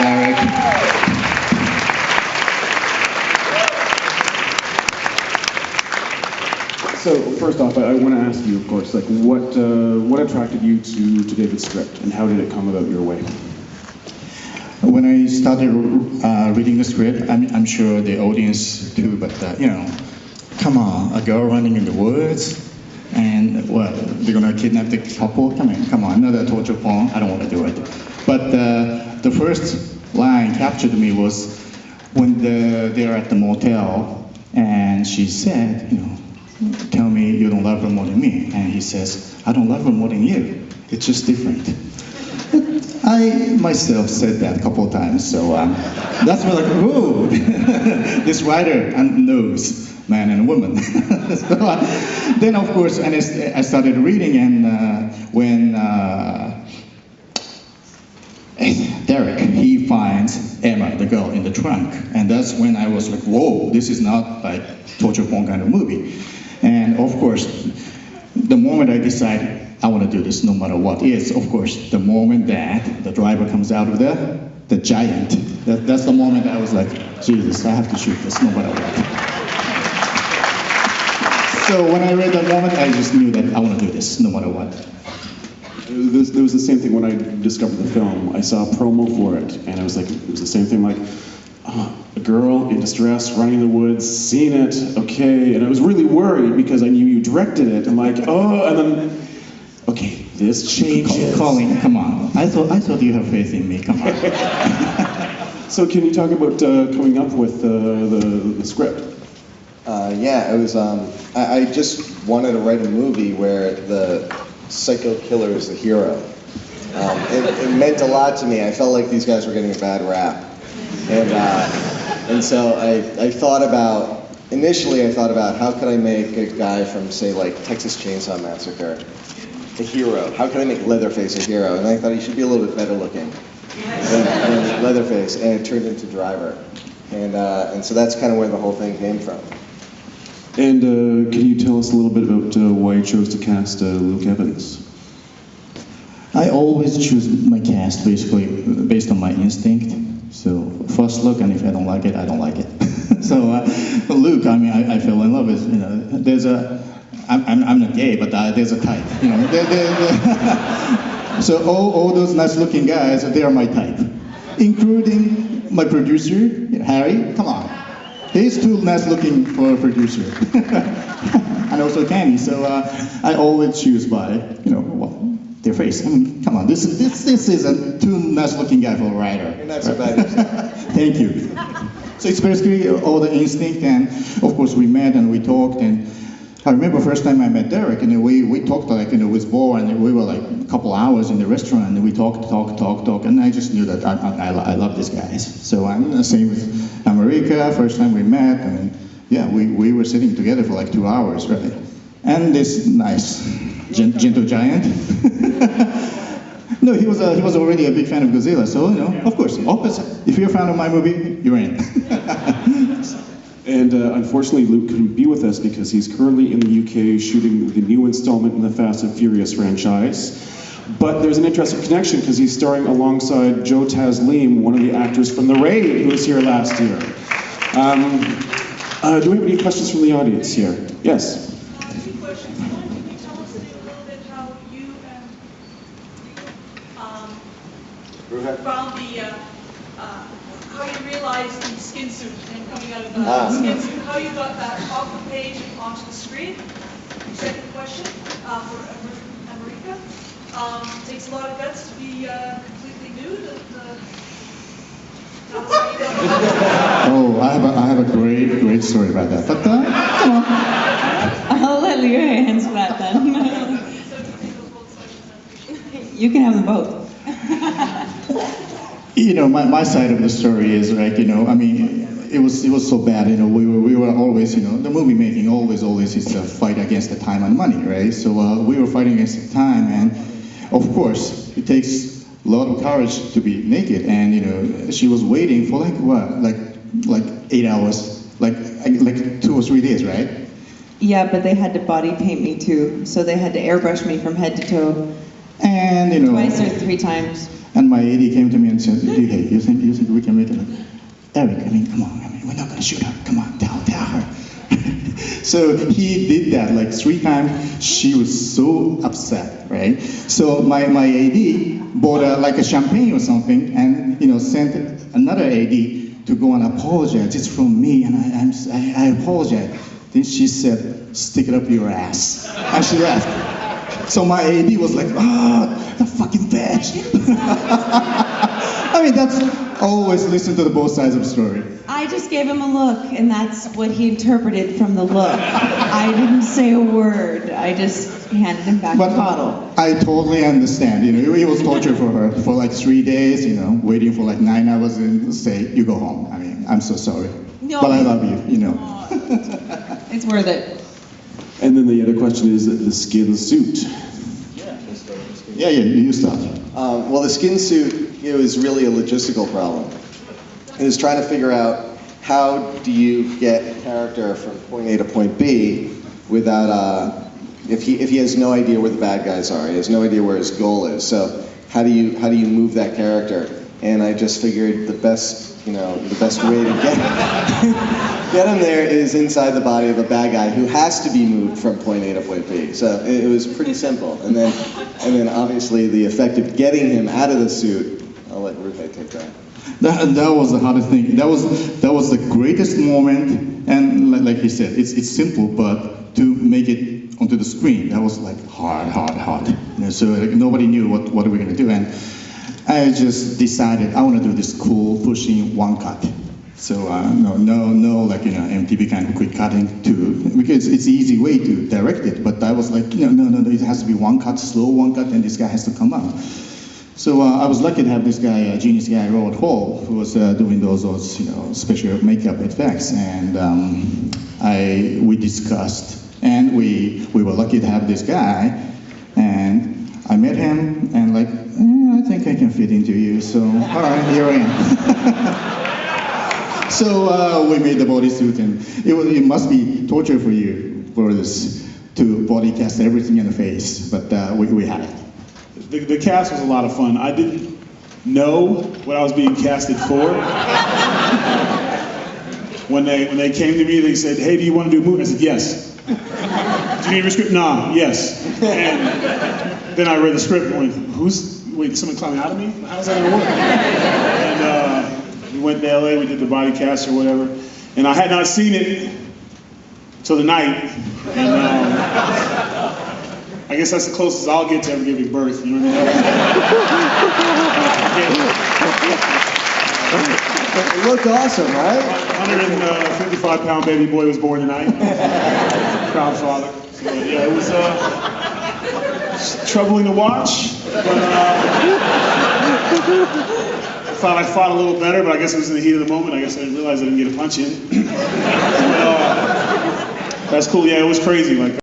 Derek. So first off, I want to ask you, of course, like what attracted you to David's script, and how did it come about your way? When I started reading the script, I'm sure the audience too, but come on, a girl running in the woods, and what, they're gonna kidnap the couple? Come on, another torture porn, I don't want to do it. But the first line captured me was when they're at the motel, and she said, tell me you don't love her more than me. And he says, I don't love her more than you. It's just different. I myself said that a couple of times, so that's where like, ooh, this writer knows man and woman. So, then of course, and I started reading, and when Derek, he finds Emma, the girl, in the trunk, and that's when I was like, whoa, this is not like torture porn kind of movie. And of course, the moment I decided I want to do this no matter what is, of course, the moment that the driver comes out of the giant. That's the moment I was like, Jesus, I have to shoot this no matter what. So when I read that moment, I just knew that I want to do this no matter what. There was the same thing when I discovered the film. I saw a promo for it, and I was like, it was the same thing, like, a girl in distress, running in the woods, seeing it, okay, and I was really worried because I knew you directed it. I'm like, oh, and then, okay, this changes. Colin, come on. I thought you have faith in me, come on. So can you talk about coming up with the script? Yeah, it was, I just wanted to write a movie where the psycho killer is the hero. It meant a lot to me. I felt like these guys were getting a bad rap. And so I thought about, initially I thought about how could I make a guy from, say, like Texas Chainsaw Massacre a hero? How could I make Leatherface a hero? And I thought he should be a little bit better looking than Leatherface, and it turned into Driver. And so that's kind of where the whole thing came from. And can you tell us a little bit about why you chose to cast Luke Evans? I always choose my cast basically based on my instinct. So first look, and if I don't like it, I don't like it. So Luke, I mean, I fell in love with, there's I'm not gay, but there's a type, So all those nice-looking guys, they are my type, including my producer, Harry. Come on, he's too nice-looking for a producer, and also Kami. So I always choose by, their face. I mean, come on, this is a too nice-looking guy for a writer. You're not so bad yourself. Thank you. So it's basically all the instinct, and of course we met and we talked, and I remember first time I met Derek, and we talked like, with Beau, and we were like a couple hours in the restaurant, and we talked, and I just knew that I love these guys. So I'm the same with America. First time we met, and yeah, we were sitting together for like 2 hours, right? And this nice gentle giant. No, he was already a big fan of Godzilla, so of course, opposite. If you're a fan of my movie, you're in. And unfortunately, Luke couldn't be with us because he's currently in the UK shooting the new installment in the Fast and Furious franchise. But there's an interesting connection because he's starring alongside Joe Taslim, one of the actors from The Raid, who was here last year. Do we have any questions from the audience here? Yes. Found how you realized the skin suit and coming out of the skin suit, how you got that off the page and onto the screen. Second question for America. Takes a lot of guts to be completely nude. Oh, I have a great story about that. But come on. I'll let Leah answer that then. You can have them both. My side of the story is like, I mean, it was so bad, we were always, the movie making always is a fight against the time and money, right? So we were fighting against the time, and of course, it takes a lot of courage to be naked, and she was waiting for like 8 hours, like 2 or 3 days, right? Yeah, but they had to body paint me too, so they had to airbrush me from head to toe. And twice or 3 times. And my AD came to me and said, "Hey, you think shoot her, come on, tell her. So he did that like 3 times. She was so upset, right? So my AD bought like a champagne or something, and sent another AD to go and apologize. It's from me, and I apologize. Then she said, stick it up your ass, and she left. So my AD was like, the fucking bitch. I mean, that's always listen to the both sides of the story. I just gave him a look, and that's what he interpreted from the look. I didn't say a word. I just handed him back the bottle. I totally understand. It was torture for her for like 3 days. Waiting for like 9 hours and say, you go home. I mean, I'm so sorry, no, but I love you. It's worth it. And then the other question is the skin suit. Yeah, you start. Well, the skin suit, it was really a logistical problem. It was trying to figure out how do you get a character from point A to point B without, if he has no idea where the bad guys are, he has no idea where his goal is. So how do you move that character? And I just figured the best way to get him there is inside the body of a bad guy who has to be moved from point A to point B. So it was pretty simple. And then obviously the effect of getting him out of the suit, I'll let Rupe take that. That was the hardest thing. That was the greatest moment, and like he said, it's simple, but to make it onto the screen, that was like hard. So like, nobody knew what are we gonna do, and I just decided I want to do this cool pushing one cut. So no like MTV kind of quick cutting too, because it's the easy way to direct it. But I was like no, it has to be one cut, slow one cut, and this guy has to come up. So I was lucky to have this guy, genius guy, Robert Hall, who was doing those special makeup effects, and we discussed, and we were lucky to have this guy, and I met him, and like, I think I can fit into you, so all right, here I am. So we made the bodysuit, and it must be torture for you for this to body cast everything in the face, but we had it. The cast was a lot of fun. I didn't know what I was being casted for. When they came to me, they said, "Hey, do you want to do a movie?" I said, "Yes." "Do you need a script?" "Nah, yes." And then I read the script and went, wait, is someone climbing out of me? How's that gonna work? And we went to LA, we did the body cast or whatever, and I had not seen it till the night. And I guess that's the closest I'll get to ever giving birth, you know what I mean? It looked awesome, right? 155-pound baby boy was born tonight. Proud father. So yeah, it was troubling to watch, but I thought I fought a little better, but I guess it was in the heat of the moment. I guess I didn't realize I didn't get a punch in. But, that's cool. Yeah, it was crazy. Like.